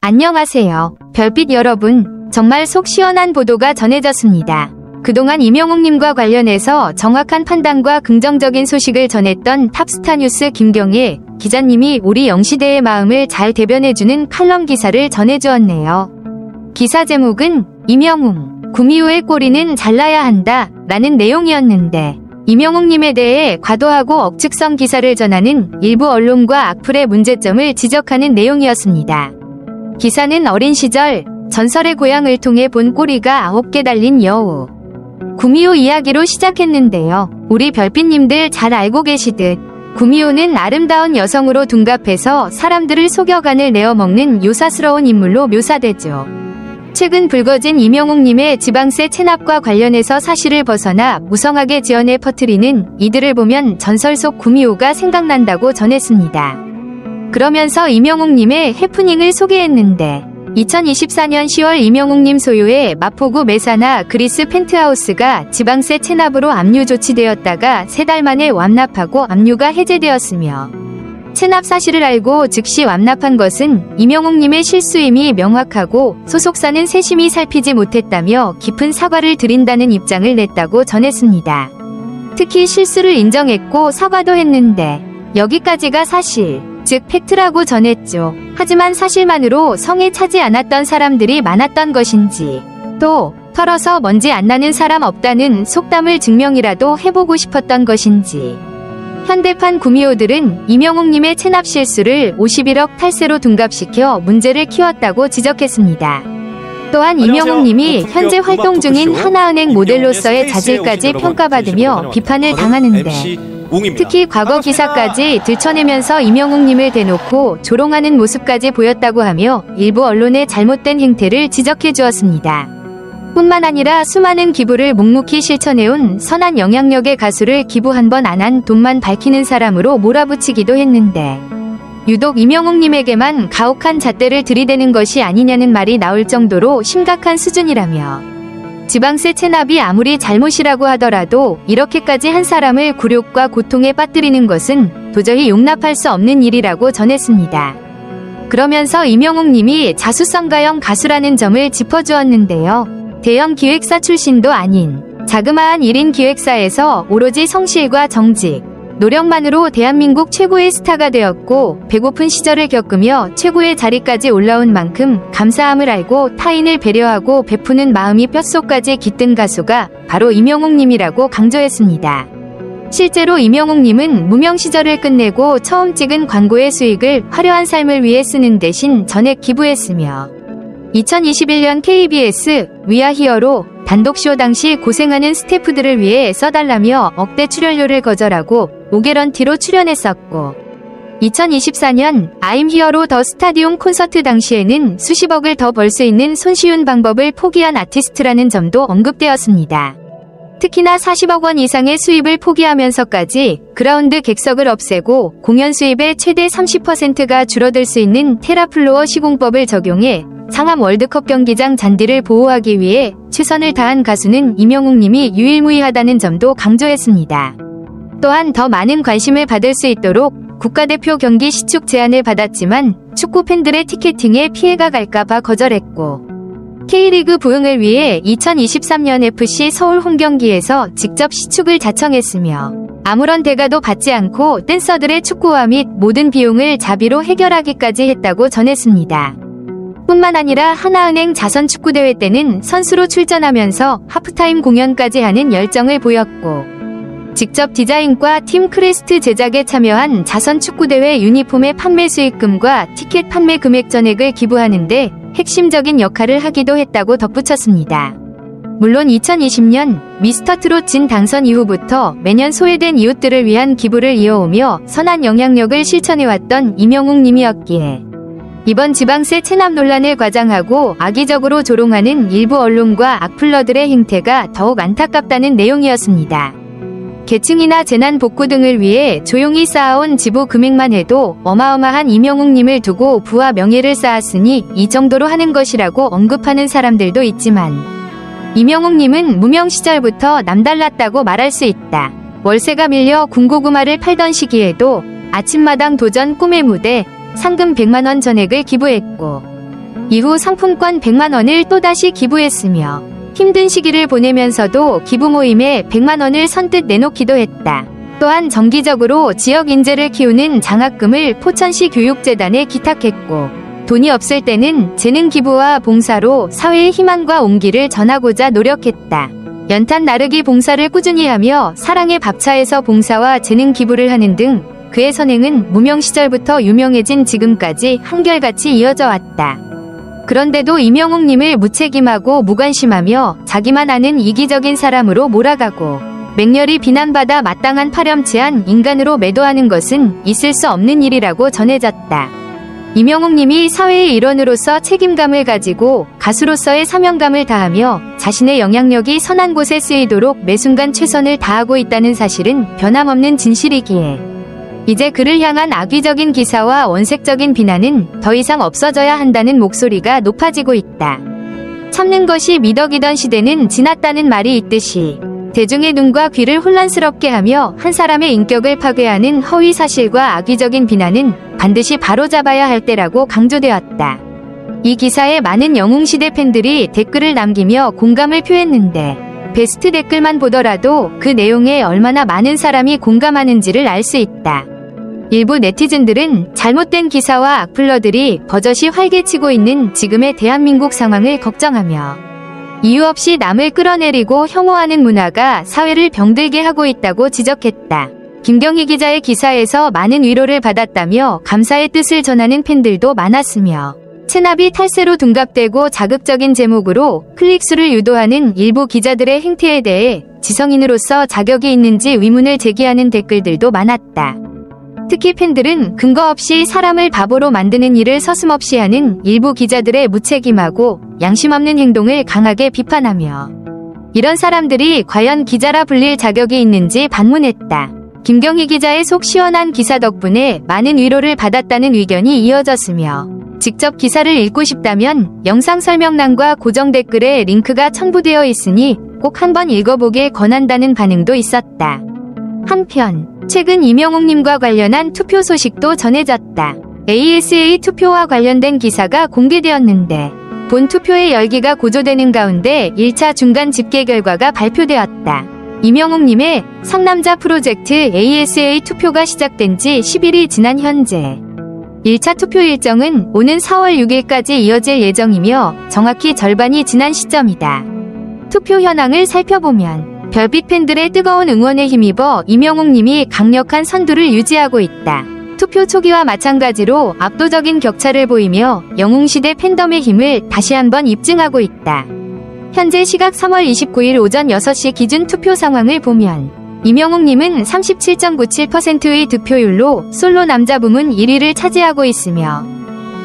안녕하세요. 별빛 여러분, 정말 속 시원한 보도가 전해졌습니다. 그동안 임영웅님과 관련해서 정확한 판단과 긍정적인 소식을 전했던 탑스타뉴스 김경애 기자님이 우리 영시대의 마음을 잘 대변해주는 칼럼 기사를 전해주었네요. 기사 제목은 임영웅, 구미호의 꼬리는 잘라야 한다 라는 내용이었는데, 임영웅님에 대해 과도하고 억측성 기사를 전하는 일부 언론과 악플의 문제점을 지적하는 내용이었습니다. 기사는 어린 시절 전설의 고향을 통해 본 꼬리가 9개 달린 여우 구미호 이야기로 시작했는데요. 우리 별빛님들 잘 알고 계시듯 구미호는 아름다운 여성으로 둔갑해서 사람들을 속여 간을 내어먹는 요사스러운 인물로 묘사되죠. 최근 불거진 임영웅님의 지방세 체납과 관련해서 사실을 벗어나 무성하게 지어내 퍼뜨리는 이들을 보면 전설 속 구미호가 생각난다고 전했습니다. 그러면서 임영웅님의 해프닝을 소개했는데, 2024년 10월 임영웅님 소유의 마포구 메사나 그리스 펜트하우스가 지방세 체납으로 압류 조치되었다가 3달 만에 완납하고 압류가 해제되었으며, 체납 사실을 알고 즉시 완납한 것은 임영웅님의 실수임이 명확하고 소속사는 세심히 살피지 못했다며 깊은 사과를 드린다는 입장을 냈다고 전했습니다. 특히 실수를 인정했고 사과도 했는데 여기까지가 사실, 즉 팩트라고 전했죠. 하지만 사실만으로 성에 차지 않았던 사람들이 많았던 것인지, 또 털어서 먼지 안 나는 사람 없다는 속담을 증명이라도 해보고 싶었던 것인지, 현대판 구미호들은 임영웅님의 체납 실수를 51억 탈세로 둔갑시켜 문제를 키웠다고 지적했습니다. 또한 임영웅님이 현재 활동 중인 하나은행 모델로서의 자질까지 평가받으며 비판을 당하는데, 특히 과거 기사까지 들춰내면서 임영웅님을 대놓고 조롱하는 모습까지 보였다고 하며 일부 언론의 잘못된 행태를 지적해 주었습니다. 뿐만 아니라 수많은 기부를 묵묵히 실천해온 선한 영향력의 가수를 기부 한 번 안 한 돈만 밝히는 사람으로 몰아붙이기도 했는데, 유독 임영웅님에게만 가혹한 잣대를 들이대는 것이 아니냐는 말이 나올 정도로 심각한 수준이라며, 지방세 체납이 아무리 잘못이라고 하더라도 이렇게까지 한 사람을 굴욕과 고통에 빠뜨리는 것은 도저히 용납할 수 없는 일이라고 전했습니다. 그러면서 임영웅님이 자수성가형 가수라는 점을 짚어주었는데요. 대형 기획사 출신도 아닌 자그마한 1인 기획사에서 오로지 성실과 정직, 노력만으로 대한민국 최고의 스타가 되었고, 배고픈 시절을 겪으며 최고의 자리까지 올라온 만큼 감사함을 알고 타인을 배려하고 베푸는 마음이 뼛속까지 깃든 가수가 바로 임영웅님이라고 강조했습니다. 실제로 임영웅님은 무명 시절을 끝내고 처음 찍은 광고의 수익을 화려한 삶을 위해 쓰는 대신 전액 기부했으며, 2021년 KBS 위아 히어로 단독쇼 당시 고생하는 스태프들을 위해 써달라며 억대 출연료를 거절하고 5개런티로 출연했었고, 2024년 I'm 히어로 더 스타디움 콘서트 당시에는 수십억을 더 벌 수 있는 손쉬운 방법을 포기한 아티스트라는 점도 언급되었습니다. 특히나 40억 원 이상의 수입을 포기하면서까지 그라운드 객석을 없애고 공연 수입의 최대 30%가 줄어들 수 있는 테라플로어 시공법을 적용해 상암 월드컵 경기장 잔디를 보호하기 위해 최선을 다한 가수는 임영웅님이 유일무이하다는 점도 강조했습니다. 또한 더 많은 관심을 받을 수 있도록 국가대표 경기 시축 제안을 받았지만 축구 팬들의 티켓팅에 피해가 갈까봐 거절했고, K리그 부흥을 위해 2023년 FC 서울 홈경기에서 직접 시축을 자청했으며, 아무런 대가도 받지 않고 댄서들의 축구화 및 모든 비용을 자비로 해결하기까지 했다고 전했습니다. 뿐만 아니라 하나은행 자선축구대회 때는 선수로 출전하면서 하프타임 공연까지 하는 열정을 보였고, 직접 디자인과 팀 크레스트 제작에 참여한 자선축구대회 유니폼의 판매 수익금과 티켓 판매 금액 전액을 기부하는 데 핵심적인 역할을 하기도 했다고 덧붙였습니다. 물론 2020년 미스터트롯 진 당선 이후부터 매년 소외된 이웃들을 위한 기부를 이어오며 선한 영향력을 실천해왔던 임영웅님이었기에, 이번 지방세 체납 논란을 과장하고 악의적으로 조롱하는 일부 언론과 악플러들의 행태가 더욱 안타깝다는 내용이었습니다. 계층이나 재난 복구 등을 위해 조용히 쌓아온 지부 금액만 해도 어마어마한 임영웅님을 두고 부와 명예를 쌓았으니 이 정도로 하는 것이라고 언급하는 사람들도 있지만, 임영웅님은 무명 시절부터 남달랐다고 말할 수 있다. 월세가 밀려 군고구마를 팔던 시기에도 아침마당 도전 꿈의 무대, 상금 100만원 전액을 기부했고, 이후 상품권 100만원을 또다시 기부했으며 힘든 시기를 보내면서도 기부 모임에 100만원을 선뜻 내놓기도 했다. 또한 정기적으로 지역 인재를 키우는 장학금을 포천시 교육재단에 기탁했고 돈이 없을 때는 재능 기부와 봉사로 사회의 희망과 온기를 전하고자 노력했다. 연탄 나르기 봉사를 꾸준히 하며 사랑의 밥차에서 봉사와 재능 기부를 하는 등 그의 선행은 무명 시절부터 유명해진 지금까지 한결같이 이어져 왔다. 그런데도 이명웅님을 무책임하고 무관심하며 자기만 아는 이기적인 사람으로 몰아가고 맹렬히 비난받아 마땅한 파렴치한 인간으로 매도하는 것은 있을 수 없는 일이라고 전해졌다. 이명웅님이 사회의 일원으로서 책임감을 가지고 가수로서의 사명감을 다하며 자신의 영향력이 선한 곳에 쓰이도록 매순간 최선을 다하고 있다는 사실은 변함없는 진실이기에 이제 그를 향한 악의적인 기사와 원색적인 비난은 더 이상 없어져야 한다는 목소리가 높아지고 있다. 참는 것이 미덕이던 시대는 지났다는 말이 있듯이 대중의 눈과 귀를 혼란스럽게 하며 한 사람의 인격을 파괴하는 허위 사실과 악의적인 비난은 반드시 바로잡아야 할 때라고 강조되었다. 이 기사에 많은 영웅시대 팬들이 댓글을 남기며 공감을 표했는데 베스트 댓글만 보더라도 그 내용에 얼마나 많은 사람이 공감하는지를 알 수 있다. 일부 네티즌들은 잘못된 기사와 악플러들이 버젓이 활개치고 있는 지금의 대한민국 상황을 걱정하며 이유 없이 남을 끌어내리고 혐오하는 문화가 사회를 병들게 하고 있다고 지적했다. 김경희 기자의 기사에서 많은 위로를 받았다며 감사의 뜻을 전하는 팬들도 많았으며 체납이 탈세로 둔갑되고 자극적인 제목으로 클릭수를 유도하는 일부 기자들의 행태에 대해 지성인으로서 자격이 있는지 의문을 제기하는 댓글들도 많았다. 특히 팬들은 근거 없이 사람을 바보로 만드는 일을 서슴없이 하는 일부 기자들의 무책임하고 양심 없는 행동을 강하게 비판하며 이런 사람들이 과연 기자라 불릴 자격이 있는지 반문했다. 김경희 기자의 속 시원한 기사 덕분에 많은 위로를 받았다는 의견이 이어졌으며 직접 기사를 읽고 싶다면 영상 설명란과 고정 댓글에 링크가 첨부되어 있으니 꼭 한번 읽어보길 권한다는 반응도 있었다. 한편 최근 이명웅님과 관련한 투표 소식도 전해졌다. ASA 투표와 관련된 기사가 공개되었는데 본 투표의 열기가 고조되는 가운데 1차 중간 집계 결과가 발표되었다. 이명웅님의 상남자 프로젝트 ASA 투표가 시작된 지 10일이 지난 현재 1차 투표 일정은 오는 4월 6일까지 이어질 예정이며 정확히 절반이 지난 시점이다. 투표 현황을 살펴보면 별빛 팬들의 뜨거운 응원에 힘입어 이명웅님이 강력한 선두를 유지하고 있다. 투표 초기와 마찬가지로 압도적인 격차를 보이며 영웅시대 팬덤의 힘을 다시 한번 입증하고 있다. 현재 시각 3월 29일 오전 6시 기준 투표 상황을 보면 이명웅님은 37.97%의 득표율로 솔로 남자 부문 1위를 차지하고 있으며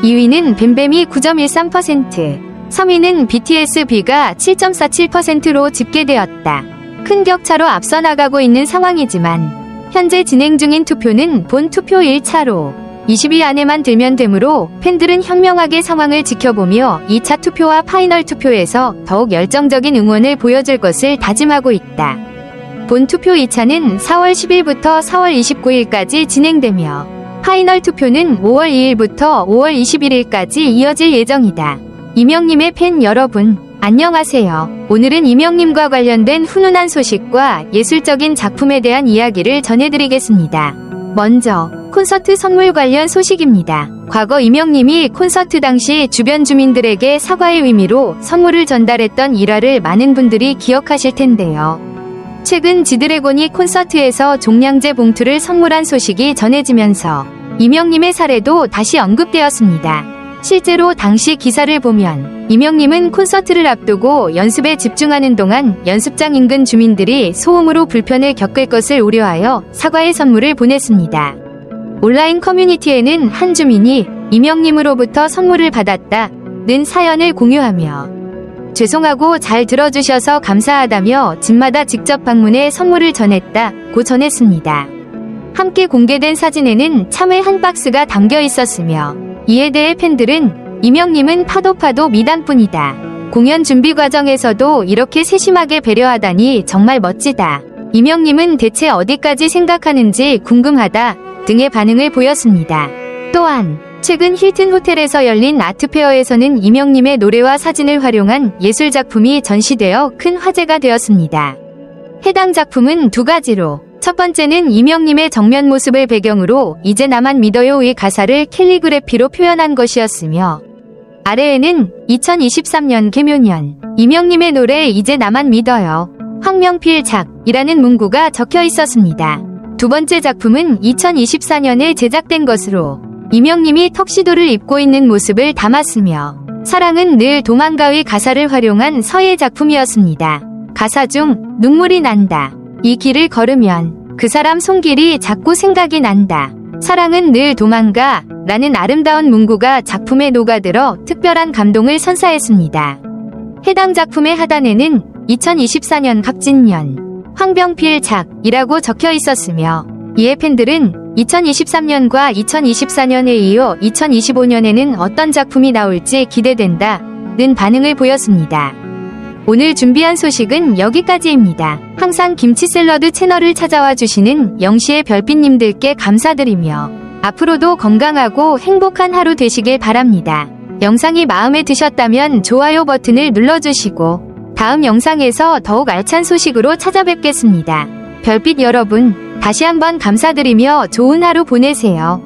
2위는 뱀뱀이 9.13%, 3위는 BTS-B가 7.47%로 집계되었다. 큰 격차로 앞서 나가고 있는 상황이지만 현재 진행 중인 투표는 본 투표 1차로 20위 안에만 들면 되므로 팬들은 현명하게 상황을 지켜보며 2차 투표와 파이널 투표에서 더욱 열정적인 응원을 보여줄 것을 다짐하고 있다. 본 투표 2차는 4월 10일부터 4월 29일까지 진행되며 파이널 투표는 5월 2일부터 5월 21일까지 이어질 예정이다. 이명님의 팬 여러분, 안녕하세요. 오늘은 이명님과 관련된 훈훈한 소식과 예술적인 작품에 대한 이야기를 전해드리겠습니다. 먼저 콘서트 선물 관련 소식입니다. 과거 이명님이 콘서트 당시 주변 주민들에게 사과의 의미로 선물을 전달했던 일화를 많은 분들이 기억하실 텐데요. 최근 지드래곤이 콘서트에서 종량제 봉투를 선물한 소식이 전해지면서 이명님의 사례도 다시 언급되었습니다. 실제로 당시 기사를 보면 이명님은 콘서트를 앞두고 연습에 집중하는 동안 연습장 인근 주민들이 소음으로 불편을 겪을 것을 우려하여 사과의 선물을 보냈습니다. 온라인 커뮤니티에는 한 주민이 이명님으로부터 선물을 받았다는 사연을 공유하며 죄송하고 잘 들어주셔서 감사하다며 집마다 직접 방문해 선물을 전했다고 전했습니다. 함께 공개된 사진에는 참외 한 박스가 담겨 있었으며 이에 대해 팬들은 이명님은 파도 미담뿐이다. 공연 준비 과정에서도 이렇게 세심하게 배려하다니 정말 멋지다. 이명님은 대체 어디까지 생각하는지 궁금하다 등의 반응을 보였습니다. 또한 최근 힐튼 호텔에서 열린 아트페어에서는 이명님의 노래와 사진을 활용한 예술작품이 전시되어 큰 화제가 되었습니다. 해당 작품은 두 가지로, 첫 번째는 이명님의 정면 모습을 배경으로 이제 나만 믿어요의 가사를 캘리그래피로 표현한 것이었으며, 아래에는 2023년 개묘년 이명님의 노래 이제 나만 믿어요 황명필작이라는 문구가 적혀 있었습니다. 두 번째 작품은 2024년에 제작된 것으로 이명님이 턱시도를 입고 있는 모습을 담았으며 사랑은 늘 도망가의 가사를 활용한 서예 작품이었습니다. 가사 중 눈물이 난다. 이 길을 걸으면 그 사람 손길이 자꾸 생각이 난다. 사랑은 늘 도망가 라는 아름다운 문구가 작품에 녹아들어 특별한 감동을 선사했습니다. 해당 작품의 하단에는 2024년 갑진년 황병필작이라고 적혀 있었으며 이에 팬들은 2023년과 2024년에 이어 2025년에는 어떤 작품이 나올지 기대된다는 반응을 보였습니다. 오늘 준비한 소식은 여기까지입니다. 항상 김치샐러드 채널을 찾아와 주시는 영시의 별빛님들께 감사드리며 앞으로도 건강하고 행복한 하루 되시길 바랍니다. 영상이 마음에 드셨다면 좋아요 버튼을 눌러주시고 다음 영상에서 더욱 알찬 소식으로 찾아뵙겠습니다. 별빛 여러분, 다시 한번 감사드리며 좋은 하루 보내세요.